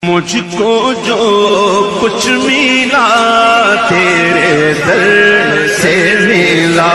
मुझको जो कुछ मिला तेरे दर से मिला।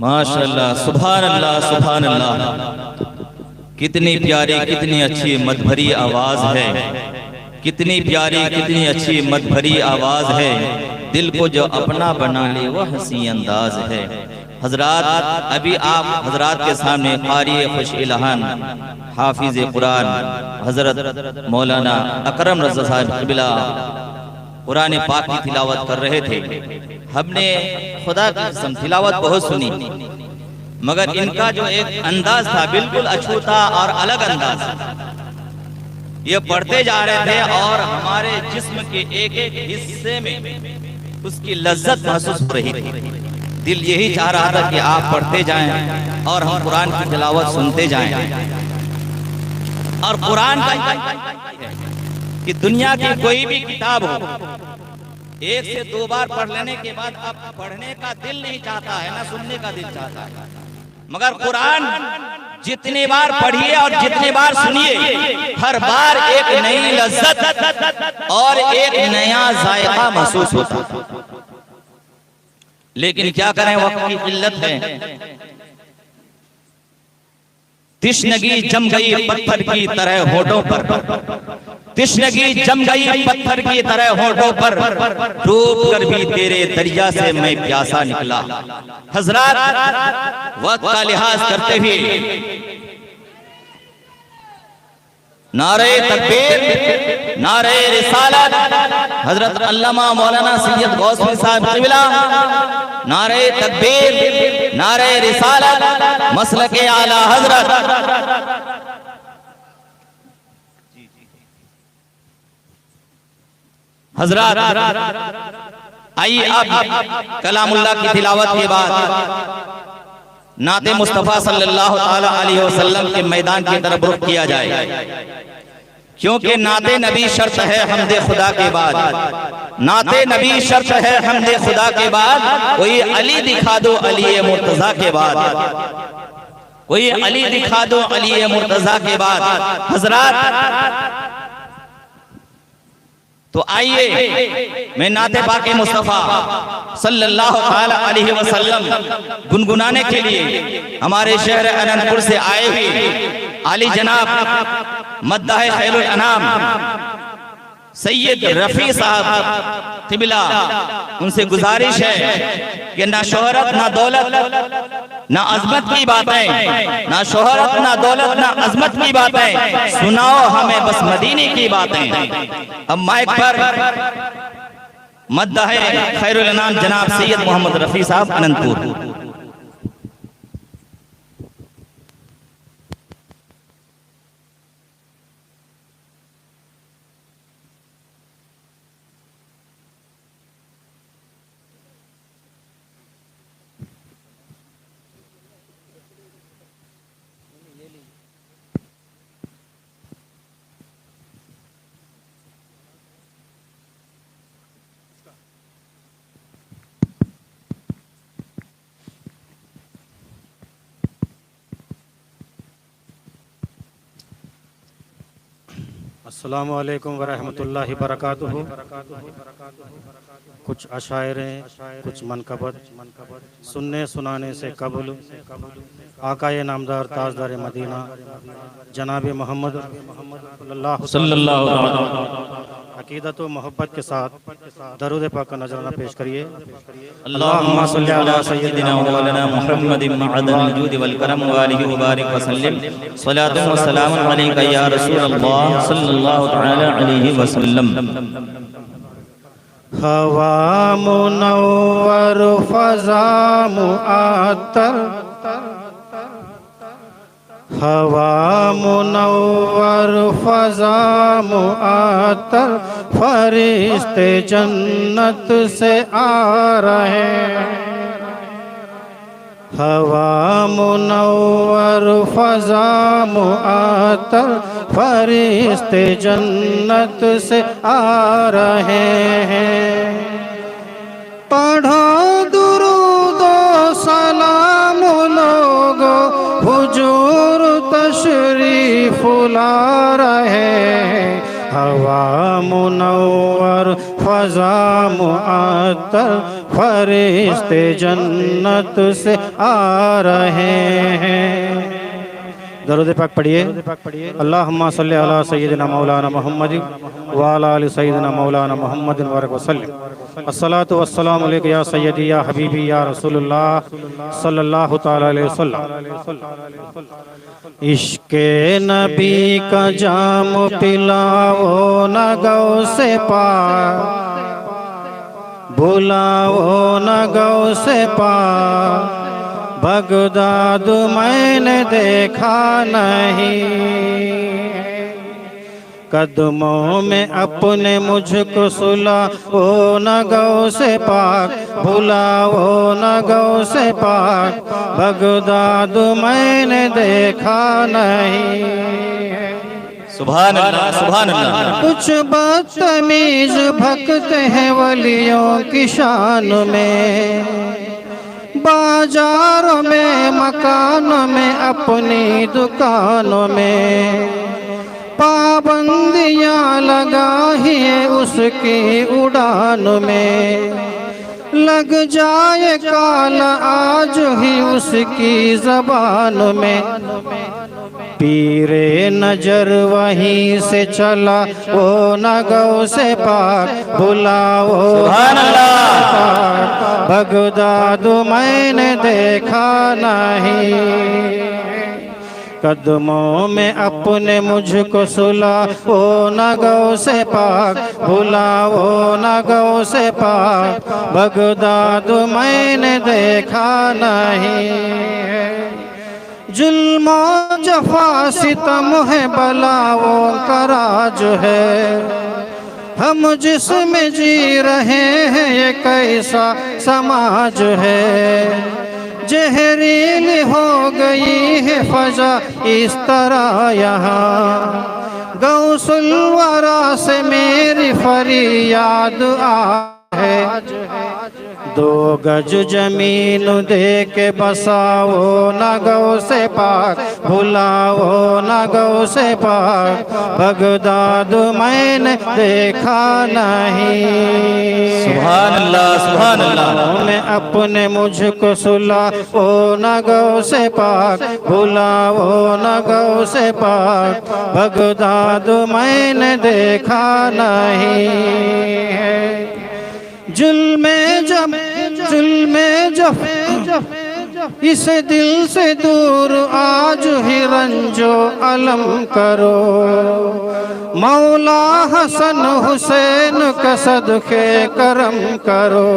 माशाअल्लाह सुभान अल्लाह सुभान अल्लाह। कितनी प्यारी कितनी अच्छी मधुभरी आवाज़ है, कितनी प्यारी कितनी अच्छी मधुभरी आवाज़ है। दिल को जो अपना बना ले वह हंसी अंदाज है। हजरात, अभी आप हजरात के सामने कारी खुश इल्हान हाफिज कुरान हजरत मौलाना अकरम रज़ा साहब क़िबला कुरान पाक की तिलावत कर रहे थे। हमने खुदा की कसम तिलावत बहुत सुनी, मगर इनका जो एक अंदाज था बिल्कुल अछूता और अलग अंदाज था। ये पढ़ते जा रहे थे और हमारे जिस्म के एक एक हिस्से में उसकी लज्जत महसूस हो रही थी। दिल यही चाह रहा था कि आप पढ़ते जाएं और हम कुरान की तिलावत सुनते जाएं। और कुरान का कि दुनिया की कोई भी किताब हो, एक से दो बार पढ़ लेने के बाद अब पढ़ने का दिल नहीं चाहता है, ना सुनने का दिल चाहता है। मगर कुरान जितनी बार पढ़िए और जितनी बार सुनिए, हर बार एक नई लज्जत और एक नया जायका महसूस होता। लेकिन क्या करें, वक्त की किल्लत है। तिश्नगी जम गई पत्थर की तरह होठों पर, तिश्नगी जम गई पत्थर की तरह होठों पर, डूब कर भी तेरे दरिया से मैं प्यासा निकला। हजरात, वक्त का लिहाज करते हुए नारे तकबीर, नारे रिसालत, हजरत अल्लामा मौलाना सैयद गौसवी साहब क़िबला, नारे तकबीर, नारे रिसालत, मसलके आला हजरत। हजरत, आइए अब कलामुल्लाह की तिलावत के बाद नाते मुस्तफ़ा सल्लल्लाहु ताला अलैहि वसल्लम के मैदान की तरफ रुख किया जाए, क्योंकि नाते नबी शर्त है हमदे खुदा के बाद। नाते नबी शर्त है हमदे खुदा के बाद। कोई अली दिखा दो अली मुर्तजा के बाद, कोई अली दिखा दो अली मुर्तजा के बाद। हजरात, तो आइए मैं नाते पाके मुस्तफ़ा सल्लल्लाहु अलैहि वसल्लम गुनगुनाने के लिए हमारे शहर अनंतपुर से आए हुए आली जनाब मद्दाह खैरुल अनाम सैयद रफी साहब क़िबला, उनसे गुजारिश है कि ना शोहरत ना दौलत ना अजमत की बातें, ना शोहरत ना दौलत ना अजमत की बातें, सुनाओ हमें बस मदीने की बातें। अब माइक पर मद्दाह खैरुल अनाम जनाब सैयद मोहम्मद रफी साहब अनंतपुर। अस्सलामु अलैकुम वरहमतुल्लाहि बरकातुहू। कुछ अशायरे, कुछ मनकबत सुनने सुनाने से कबल आकाए नामदार ताजदार मदीना जनाब मोहम्मद सल्लल्लाहु अकीदत व मोहब्बत के साथ दरूद पाक का नजराना पेश करिए। अल्लाहुम्मा सल्ली अला सय्यदिना मौलाना मुहम्मदिन मअदनिल जूद वल करम व आलिहि व बारिक व सल्लिम सलातु व सलाम अलैका या रसूलल्लाह सल्लल्लाहु तआला अलैहि वसल्लम। हवा मुनव्वर फज़ा मुअत्तर, हवा मुनव्वर फज़ा मुअत्तर, फरिश्ते जन्नत से आ रहे हैं। हवा मुनव्वर फज़ा मुअत्तर, फरिश्ते जन्नत से आ रहे हैं। पढ़ो दुरूद व सलाम लोगो, हुजूर तशरीफ ला रहे हैं। हवा मुनव्वर फज़ा मुअत्तर, फरिश्ते जन्नत से आ रहे हैं। दरूद पाक पढ़िए। अल्लाहुम्मा सल्ली अला सय्यदिना मौलाना मुहम्मद व अला आलि सय्यदिना मौलाना मुहम्मद वरक वसल्लम। अस्सलातु वस्सलामु अलैका या सय्यदी या हबीबी या रसूलुल्लाह सल्लल्लाहु तआला अलैहि वसल्लम। इश्क़े नबी का जाम पिलाओ न गौ से पार, बुलाओ न गौ से पार, बगदाद मैंने देखा नहीं। कदमों में अपने मुझको सुलाओ न गौ से पाक, बुलाओ न गौ से पाक, बगदाद मैंने देखा नहीं। सुभान अल्लाह, सुभान अल्लाह। कुछ बदतमीज भक्त हैं वलियों की शान में, बाजारों में मकानों में अपनी दुकानों में पाबंदियां लगाई है उसकी उड़ान में। लग जाए काला आज ही उसकी जबान में, पीरे नजर वहीं से चला वो न गौ से पाक, बुलाओ बगदाद मैंने देखा नहीं। कदमों में अपने मुझको सुलाओ न गौ से पाक, बुलाओ न गौ से पाक, बगदाद मैंने देखा नहीं। जुल्म जफा सितम है बलाओं का राज है, हम जिसमें जी रहे हैं ये कैसा समाज है। जहरीली हो गई है फजा इस तरह यहाँ, गौसुल वरा से मेरी फरियाद आ है। 2 गज जमीन दे के बसाओ न गौ से पाक, बुलाओ न गौ से पाक, बगदाद मैंने देखा नहीं। सुभान अल्लाह, सुभान अल्लाह। मैं अपने मुझको सुलाओ न गौ से पाक, बुलाओ न गौ से पाक, बगदाद मैंने देखा नहीं। जुल्मे जब इस दिल से दूर आज ही रंजो अलम करो, मौला हसन हुसैन का सदके करम करो।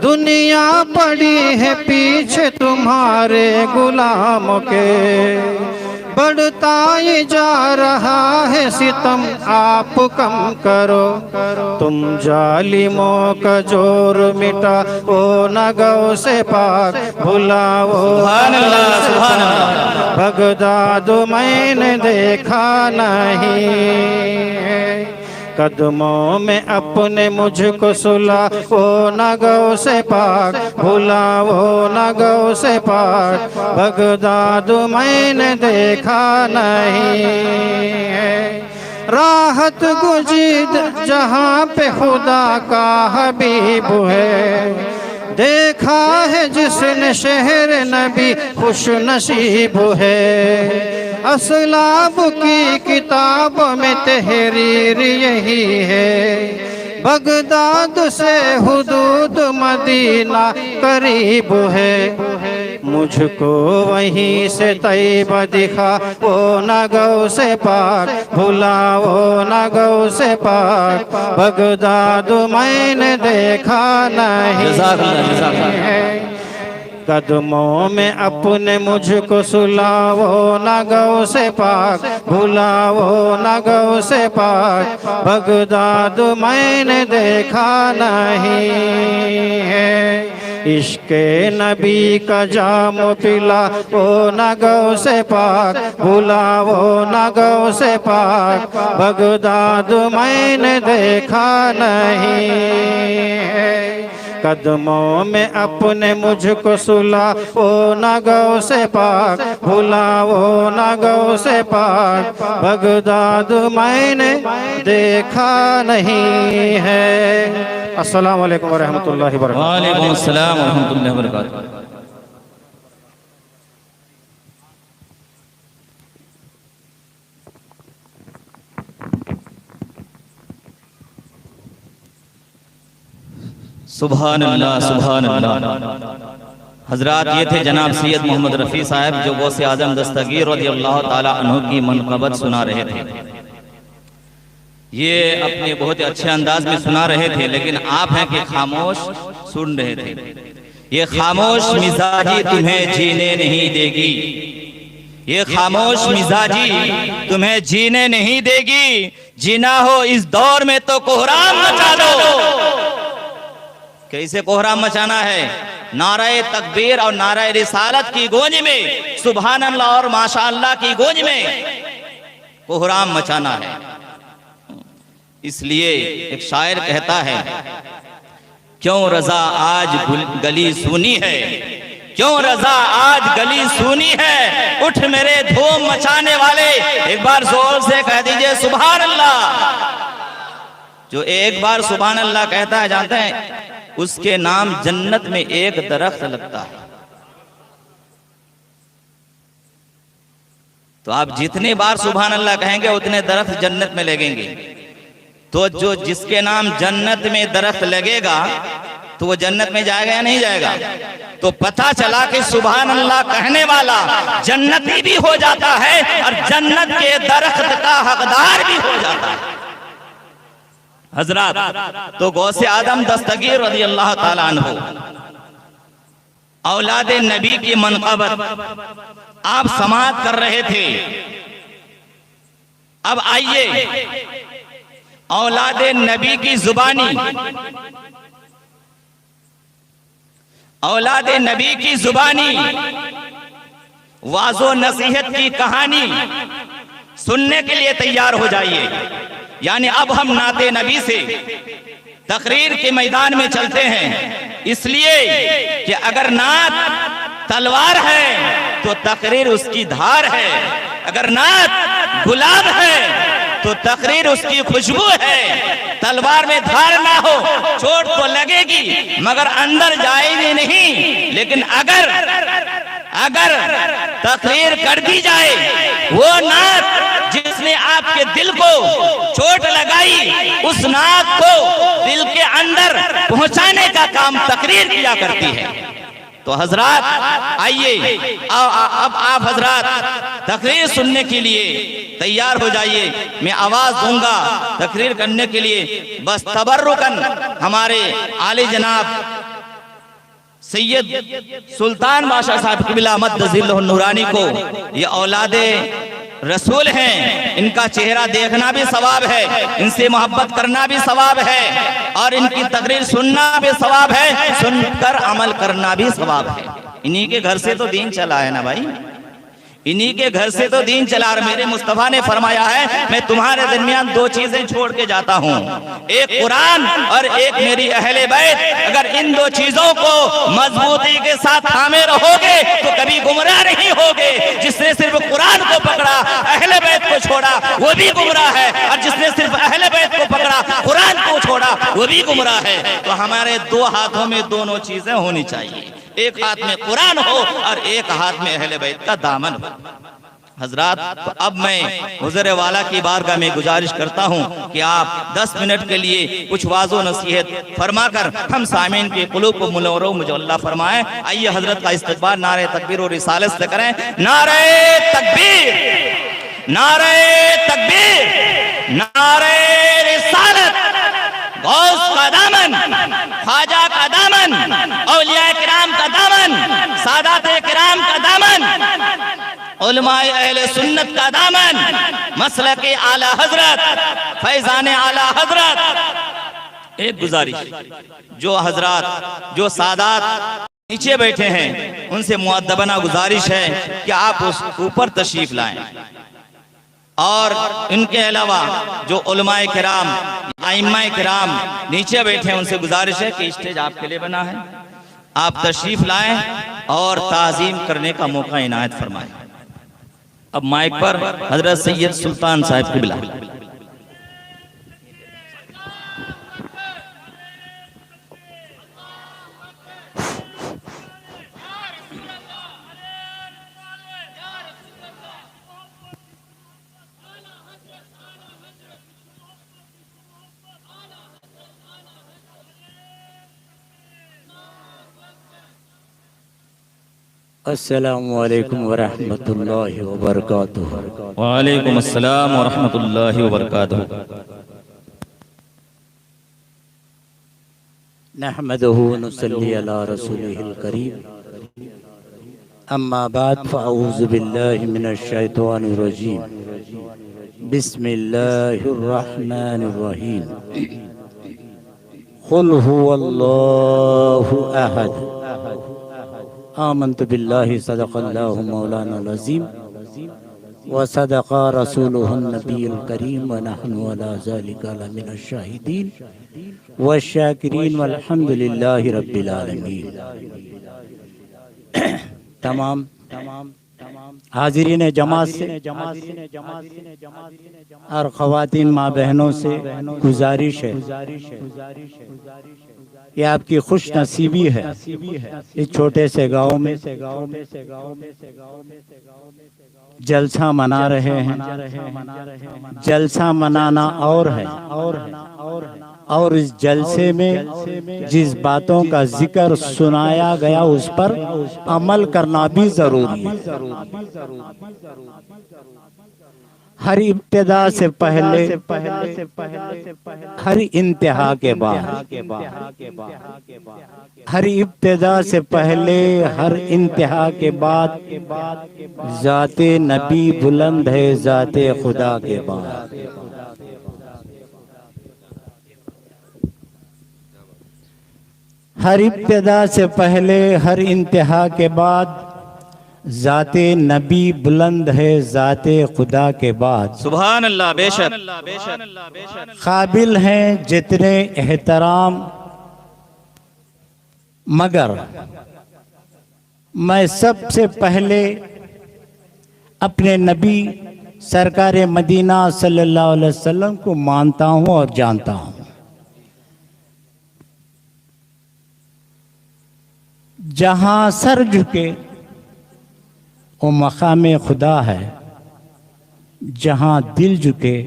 दुनिया पड़ी है पीछे तुम्हारे गुलामों के, बढ़ता ही जा रहा है सितम आप कम करो। तुम जालिमों का जोर मिटा ओ न गौ से पाक, बुलाओ बगदाद मैंने देखा नहीं। कदमों में अपने मुझको सुलाओ न गौ से पाक, बुलाओ न गौ से पाक, बगदाद मैंने देखा नहीं। राहत गुजीद जहाँ पे खुदा का हबीब है, देखा है जिसने शहर नबी खुश नसीब है। असलाब की किताब में तहरीर यही है, बगदाद से हुदूद मदीना करीब है। मुझको वहीं से तैयबा दिखा ओ न गौ से पाक, बुलाओ न गौ से पाक, बगदाद मैंने देखा नहीं। कदमों में अपने मुझको सुलाओ न गौ से पाक, बुलाओ न गौ से पाक, बगदाद मैंने देखा नहीं है। इश्क़े नबी का जाम पिलाओ न गौ से पाक, बुलाओ न गौ से पाक, बगदाद मैंने देखा नहीं है। कदमों में अपने मुझको सुलाओ न गौ से पाक, बुलाओ न गौ से पाक, बगदाद मैंने देखा नहीं है। अस्सलाम वालेकुम व रहमतुल्लाहि व बरकातहू। वालेकुम अस्सलाम व रहमतुल्लाहि व बरकातहू। सुभान अल्लाह, सुभान अल्लाह। हजरात, ये थे जनाब सैयद मोहम्मद रफ़ी साहब जो गौसे आजम दस्तगीर रज़ियल्लाहु ताला अन्हु की मनक़बत सुना रहे थे। ये अपने बहुत ही अच्छे अंदाज में सुना रहे थे, लेकिन आप हैं कि खामोश सुन रहे थे। ये खामोश मिजाजी तुम्हें जीने नहीं देगी, ये खामोश मिजाजी तुम्हें जीने नहीं देगी। जीना हो इस दौर में तो कोहराम मचा दो। कैसे कोहराम मचाना है? नाराए तकबीर और नाराए रिसालत की गूंज में, सुभान अल्लाह और माशाअल्लाह की गूंज में कोहराम मचाना है। इसलिए एक शायर कहता है, क्यों रजा आज गली सूनी है, क्यों रजा आज गली सूनी है, उठ मेरे धूम मचाने वाले। एक बार जोर से कह दीजिए सुभान अल्लाह। जो एक बार सुभान अल्लाह कहता है, जानते हैं उसके नाम जन्नत में एक दरख्त लगता है। तो आप जितने बार सुभान अल्लाह कहेंगे उतने दरख्त जन्नत में लगेंगे। तो जो जिसके नाम जन्नत में दरख्त लगेगा तो वो जन्नत में जाएगा या नहीं जाएगा? तो पता चला कि सुभान अल्लाह कहने वाला जन्नती भी हो जाता है और जन्नत के दरख्त का हकदार भी हो जाता है। हजरात, तो गौसे आदम दस्तगीर रज़ियल्लाहु ताला अन्हु औलाद नबी की मनक़बत आप समाअत कर रहे थे। अब आइए औलाद नबी की जुबानी, औलाद नबी की जुबानी वाज़ो नसीहत की कहानी सुनने के लिए तैयार हो जाइए। यानी अब हम नाते नबी से तकरीर के मैदान में चलते हैं, इसलिए कि अगर नात तलवार है तो तकरीर उसकी धार है, अगर नात गुलाब है तो तकरीर उसकी खुशबू है। तलवार में धार ना हो, चोट तो लगेगी मगर अंदर जाएगी नहीं। लेकिन अगर तकरीर कर दी जाए, वो नात जिसने आपके दिल को चोट लगाई, उस नात को दिल के अंदर पहुंचाने का काम तकरीर किया करती है। तो हजरात आइए, अब आप हजरात तकरीर सुनने के लिए तैयार हो जाइए। मैं आवाज दूंगा तकरीर करने के लिए। बस तबर्रुकन हमारे आले जनाब सैयद सुल्तान बादशाह साहब क़िबला मद्दज़िल्लुहु नूरानी को, ये औलादे रसूल हैं, इनका चेहरा देखना भी सवाब है, इनसे मोहब्बत करना भी सवाब है और इनकी तकरीर सुनना भी सवाब है, सुनकर अमल करना भी सवाब है। इन्हीं के घर से तो दीन चला है ना भाई, इन्हीं के घर से तो दीन चला। और मेरे मुस्तफा ने फरमाया है, मैं तुम्हारे दरमियान दो चीजें छोड़ के जाता हूँ, एक कुरान और एक मेरी अहले बैत। अगर इन दो चीजों को मजबूती के साथ थामे रहोगे तो कभी गुमराह नहीं होगे। जिसने सिर्फ कुरान को पकड़ा, अहले बैत को छोड़ा, वो भी गुमराह है, और जिसने सिर्फ अहले बैत को पकड़ा, कुरान को छोड़ा, वो भी गुमराह है। तो हमारे दो हाथों में दोनों चीजें होनी चाहिए, एक हाथ में कुरान हो और एक हाथ में अहले बैत का दामन हो। हजरात, तो अब मैं हुज़ूर वाला की बारगाह में गुजारिश करता हूँ कि आप 10 मिनट के लिए कुछ वाज़ो नसीहत फरमाकर हम सामीन के क़ुलूब को मुनव्वर मुजल्ला फरमाएं। आइए हजरत का इस्तक़बाल नारे तकबीर और रिसालत से करें। नारे तकबीर, नारे तकबीर, नारे रिसालत। गौस का दामन, ख्वाजा का दामन, औलिया किराम का दामन, सादात किराम का दामन, उलमाए अहले सुन्नत का दामन, मसलके आला हजरत, फैजाने आला हजरत। एक गुजारिश, जो हजरत जो सादात नीचे बैठे हैं उनसे मुअद्दबना गुजारिश है कि आप उस ऊपर तशरीफ लाएं। और इनके अलावा जो उलमाए किराम, आइम्माए किराम नीचे बैठे हैं, उनसे गुजारिश है कि स्टेज आपके लिए बना है, आप तशरीफ लाएं और ताज़ीम करने का मौका इनायत फरमाएं। अब माइक पर हजरत सैयद सुल्तान साहब क़िबला। अस्सलामु अलैकुम वरहमतुल्लाहि वबरकातुहू। वालेकुम अस्सलाम व रहमतुल्लाहि व बरकातुहू। नहमदुहू व नुसल्ली अला रसूलिहिल करीम। अम्मा बाद फ़अऊज़ु बिल्लाहि मिनश शैतानिर रजीम। बिस्मिल्लाहिर रहमानिर रहीम। कुल हुवल्लाहु अहद। आमन्तु बिल्लाहि सदक़ल्लाहु मौलानाल अज़ीम व सदक़ा रसूलुहुन नबियुल करीम व नहनु अला ज़ालिका लमिनश शाहिदीन व शाकिरीन वल्हम्दुलिल्लाहि रब्बिल आलमीन। तमाम हाज़िरीन जमात से और ख़वातीन माँ बहनों से गुजारिश है, ये आपकी खुश नसीबी है इस छोटे से गांव में जलसा मना रहे हैं। जलसा मनाना और है, और इस जलसे में जिस बातों का जिक्र सुनाया गया उस पर अमल करना भी जरूरी है। हर इब्तिदा से पहले, हर इंतहा के बाद, हर इब्तिदा से पहले, हर इंतहा के बाद ज़ाते नबी बुलंद है, ज़ाते खुदा के बाद। हर इब्तिदा से पहले, हर इंतहा के बाद ज़ाते नबी बुलंद है, ज़ाते खुदा के बाद। सुभान अल्लाह। बेशक काबिल हैं जितने एहतराम, मगर मैं सबसे पहले अपने नबी सरकार मदीना सल्लल्लाहु अलैहि वसल्लम को मानता हूँ और जानता हूँ। जहाँ सर झुके वो मकाम खुदा है, जहाँ दिल झुके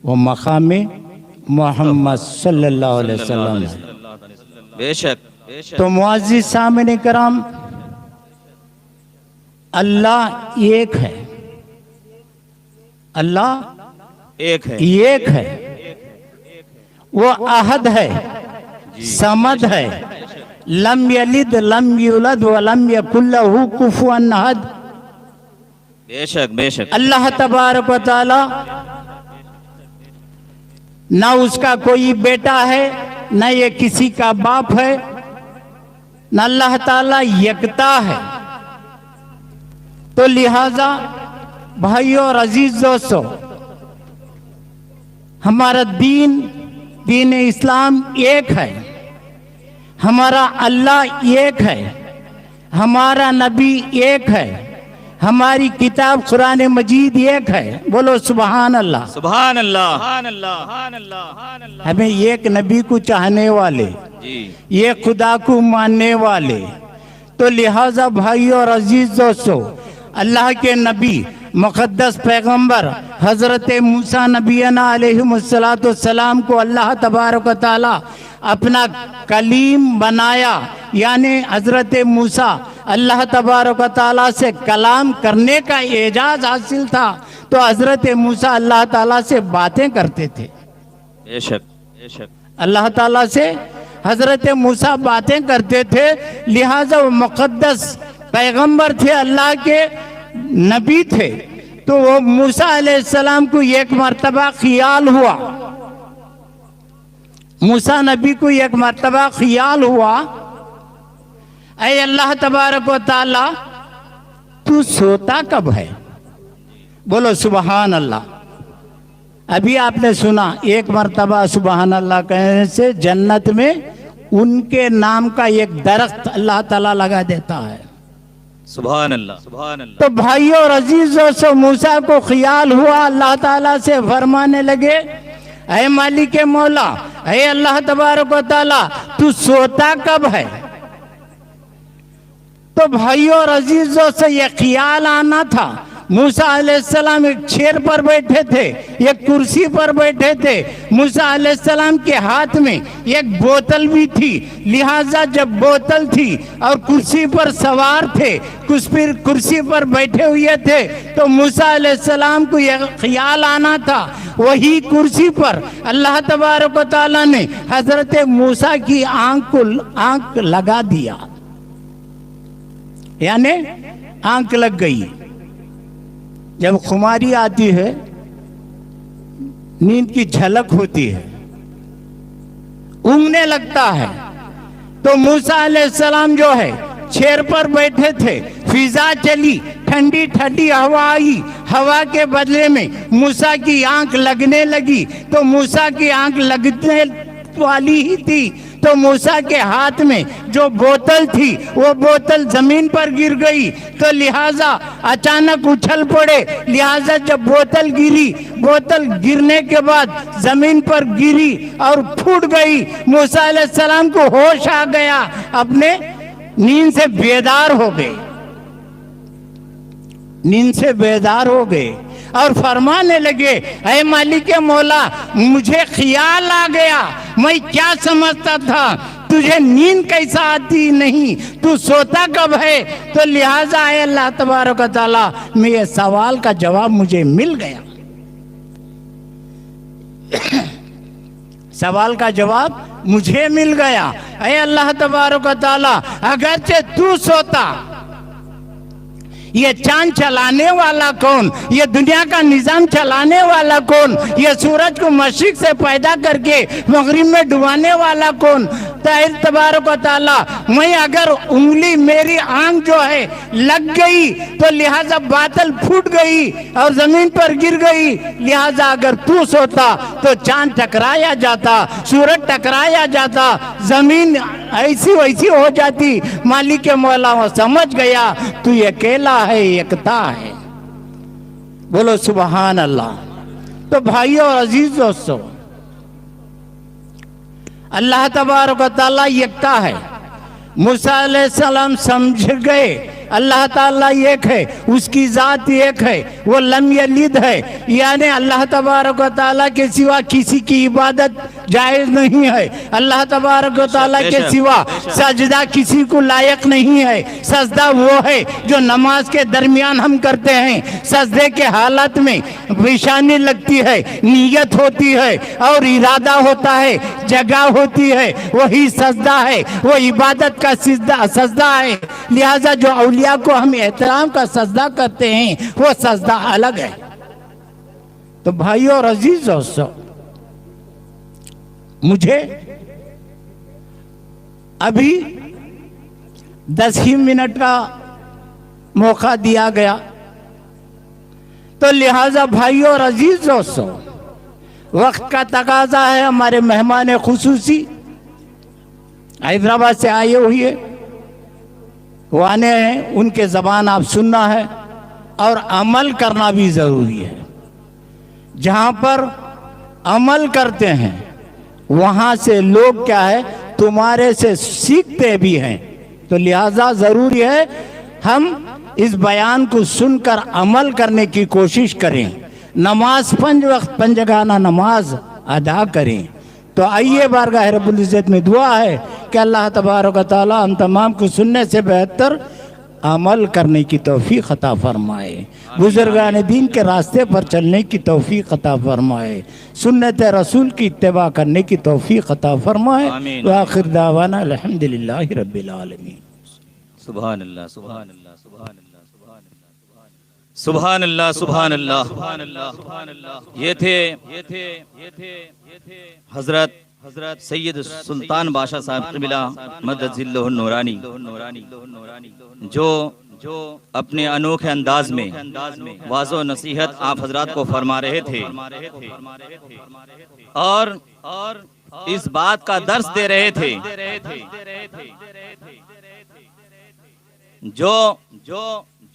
वो मकाम मोहम्मद सल्लल्लाहु अलैहि वसल्लम है। बेशक तो मुअज़्ज़िज़ सामने कराम, अल्लाह एक है, अल्लाह एक है, एक है। वो अहद है, समद है, लम यलिद लम यूलद व लम यकुल लहू कुफुवन अहद। बेशक अल्लाह तबारक व तआला ना उसका कोई बेटा है, ना ये किसी का बाप है, ना अल्लाह ताला यकता है। तो लिहाजा भाइयों और अजीज दोस्तों, हमारा दीन इस्लाम एक है, हमारा अल्लाह एक है, हमारा नबी एक है, हमारी किताब कुरान मजीद एक है। बोलो सुभान अल्लाह। सुभान अल्लाह। हमें एक नबी को चाहने वाले, ये खुदा को मानने वाले। तो लिहाजा भाइयों और अजीज दोस्तों, अल्लाह के नबी मुक़द्दस पैगंबर हज़रत मूसा नबीना अलैहिस्सलाम को अल्लाह तबारक व तआला अपना कलीम बनाया, यानी हज़रत मूसा अल्लाह तबारक व तआला से कलाम करने का एजाज़ हासिल था। तो हज़रत मूसा अल्लाह ताला से बातें करते थे। बेशक अल्लाह ताला से हज़रत मूसा बातें करते थे, लिहाजा वो मुक़द्दस पैगंबर थे, अल्लाह के नबी थे। तो वो मूसा अलैहिस्सलाम को एक मर्तबा ख्याल हुआ, मूसा नबी को एक मर्तबा ख्याल हुआ, ऐ अल्लाह तबारक व तआला तू सोता कब है? बोलो सुबहान अल्लाह। अभी आपने सुना, एक मर्तबा सुबहान अल्लाह कहने से जन्नत में उनके नाम का एक दरख्त अल्लाह ताला लगा देता है। सुभान अल्लाह। सुभान अल्लाह। तो भाइयों और अजीजों से मूसा को ख्याल हुआ, अल्लाह ताला से फरमाने लगे, ऐ मालिक मौला, ऐ अल्लाह तबारक व तआला तू सोता कब है? तो भाइयों और अजीजों से यह ख्याल आना था, मूसा अलैहिस्सलाम एक शेर पर बैठे थे, एक कुर्सी पर बैठे थे। मूसा अलैहिस्सलाम के हाथ में एक बोतल भी थी, लिहाजा जब बोतल थी और कुर्सी पर सवार थे, कुर्सी पर बैठे हुए थे, तो मूसा अलैहिस्सलाम को यह ख्याल आना था वही कुर्सी पर अल्लाह तबारक व तआला ने हजरत मूसा की आंख लगा दिया, यानी आंख लग गई। जब खुमारी आती है, नींद की झलक होती है, ऊँघने लगता है, तो मूसा अलैहिस्सलाम जो है शेर पर बैठे थे, फिजा चली, ठंडी ठंडी हवा आई, हवा के बदले में मूसा की आंख लगने लगी, तो मूसा की आंख लगने वाली ही थी, तो मूसा के हाथ में जो बोतल थी वो बोतल जमीन पर गिर गई, तो लिहाजा अचानक उछल पड़े, लिहाजा जब बोतल गिरी, बोतल गिरने के बाद जमीन पर गिरी और फूट गई। मूसा अलैहिस्सलाम को होश आ गया, अपने नींद से बेदार हो गए, नींद से बेदार हो गए और फरमाने लगे, ऐ मालिक मौला, मुझे ख्याल आ गया, मैं क्या समझता था, तुझे नींद कैसा आती नहीं, तू सोता कब है, तो लिहाजा ऐ अल्लाह तबारक व तआला, मेरे सवाल का जवाब मुझे मिल गया। सवाल का जवाब मुझे मिल गया। ऐ अल्लाह तबारक व तआला, अगरचे तू सोता, ये चांद चलाने वाला कौन, ये दुनिया का निजाम चलाने वाला कौन, ये सूरज को मशरिक से पैदा करके मगरिब में डुबाने वाला कौन, तबारक व तआला, मैं अगर उंगली, मेरी आंख जो है लग गई, तो लिहाजा बादल फूट गई और जमीन पर गिर गई, लिहाजा अगर तू सोता तो चांद टकराया जाता, सूरज टकराया जाता, जमीन ऐसी वैसी हो जाती। मालिक मौला वो समझ गया तू अकेला है, एकता है। बोलो सुभान अल्लाह। तो भाइयों और अजीज दोस्तों, अल्लाह तबारक व तआला एकता है। मूसा अलैहिस्सलाम समझ गए अल्लाह ताला एक है, उसकी जात एक है, वो लम यलिद है, यानी अल्लाह तबारक व तआला के सिवा किसी की इबादत जायज नहीं है, अल्लाह तबारक व तआला के सिवा सजदा किसी को लायक नहीं है। सजदा वो है जो नमाज के दरमियान हम करते हैं, सजदे के हालत में पेशानी लगती है, नीयत होती है और इरादा होता है, जगह होती है, वही सजदा है, वो इबादत का सजदा है। लिहाजा जो औलिया को हम एहतराम का सजदा करते हैं, वो सजदा अलग है। तो भाइयों और अजीज दोस्तों, मुझे अभी 10 ही मिनट का मौका दिया गया, तो लिहाजा भाइयों और अजीज दोस्तों, वक्त का तकाजा है। हमारे मेहमान खुसूसी हैदराबाद से आए हुए वो आने हैं, उनके ज़बान आप सुनना है और अमल करना भी ज़रूरी है। जहाँ पर अमल करते हैं वहाँ से लोग क्या है, तुम्हारे से सीखते भी हैं। तो लिहाजा ज़रूरी है हम इस बयान को सुनकर अमल करने की कोशिश करें, नमाज 5 वक्त 5 जगाना नमाज अदा करें। तो आइए बारगाह रब्बुल इज़्ज़त में दुआ है कि अल्लाह तबारक व तआला हम तमाम को सुनने से बेहतर अमल करने की तौफीक अता फरमाए, बुजुर्गान दीन के रास्ते पर चलने की तौफीक अता फरमाए, सुन्नत रसूल की इत्तिबा करने की तौफीक अता फरमाए। व आखिर दावाना अल्हम्दुलिल्लाहि रब्बिल आलमीन। सुभान अल्लाह, सुभान अल्लाह, सुभान अल्लाह, सुभान अल्लाह, सुभान अल्लाह, सुभान अल्लाह। ये थे हजरत सैयद सुल्तान बादशाह साहब क़िबला मदजिल्लुहु नूरानी, जो अपने अनोखे अंदाज में वाज़ो नसीहत आप हजरात को फरमा रहे थे और इस बात का दर्स दे रहे थे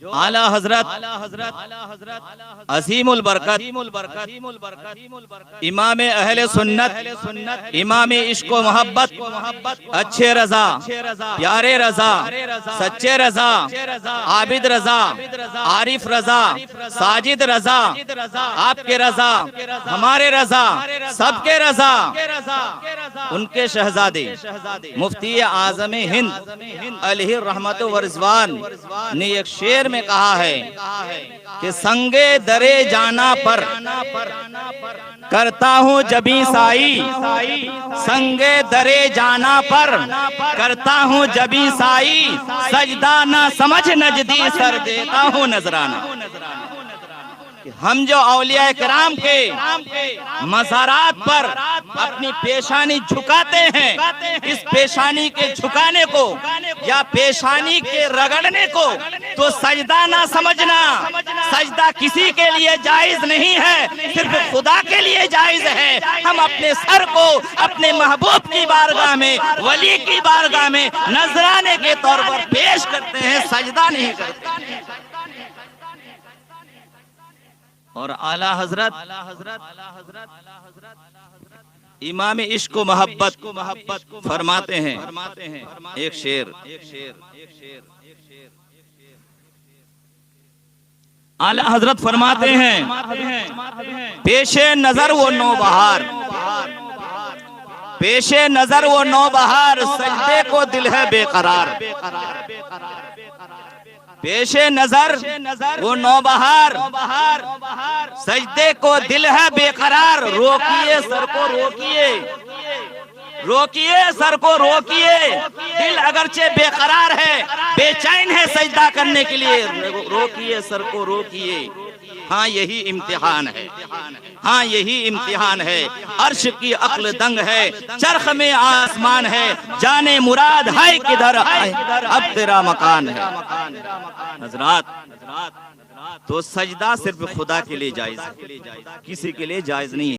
आला हजरत अजीमुल बरकत इमाम अहले सुन्नत इमाम इश्क व मोहब्बत अच्छे रजा प्यारे रजा सच्चे रजा आबिद रजा आरिफ रजा साजिद रजा आपके रजा हमारे रजा सबके रजा उनके शहजादे मुफ्ती आजम हिंद अलैहि रहमत व रिजवान ने एक शेर में कहा है कि संगे दरे जाना पर करता हूँ जबी साई, संगे दरे जाना पर करता हूँ जबी साई, सजदा ना समझ नजदी सर देता हूँ नजराना। हम जो औलिया किराम के मज़ारात पर अपनी पेशानी झुकाते हैं, इस पेशानी के झुकाने को या पेशानी के रगड़ने को तो सजदा ना समझना। सजदा किसी के लिए जायज नहीं है, सिर्फ खुदा के लिए जायज है। हम अपने सर को अपने महबूब की बारगाह में, वली की बारगाह में नजराने के तौर पर पेश करते हैं, सजदा नहीं करते। और आला हजरत इमाम इश्क मोहब्बत फरमाते हैं एक शेर, आला हजरत फरमाते हैं पेशे नजर वो नौबहार, पेशे नजर वो नौबहार, सजदे को दिल है बेकरार। पेशे नजर वो नौबहार, सजदे को दिल है बेकरार। रोकिए सर को रोकिए, रोकिए सर को रोकिए, दिल अगरचे बेकरार है, बेचैन है सजदा करने के लिए, रोकिए सर को रोकिए। हाँ यही इम्तिहान है, हाँ यही इम्तिहान है। अर्श की अक्ल दंग है, चरख में आसमान है, जाने मुराद है किधर अब तेरा मकान है। हजरात तो सजदा सिर्फ खुदा के लिए जायज है, किसी के लिए जायज नहीं है।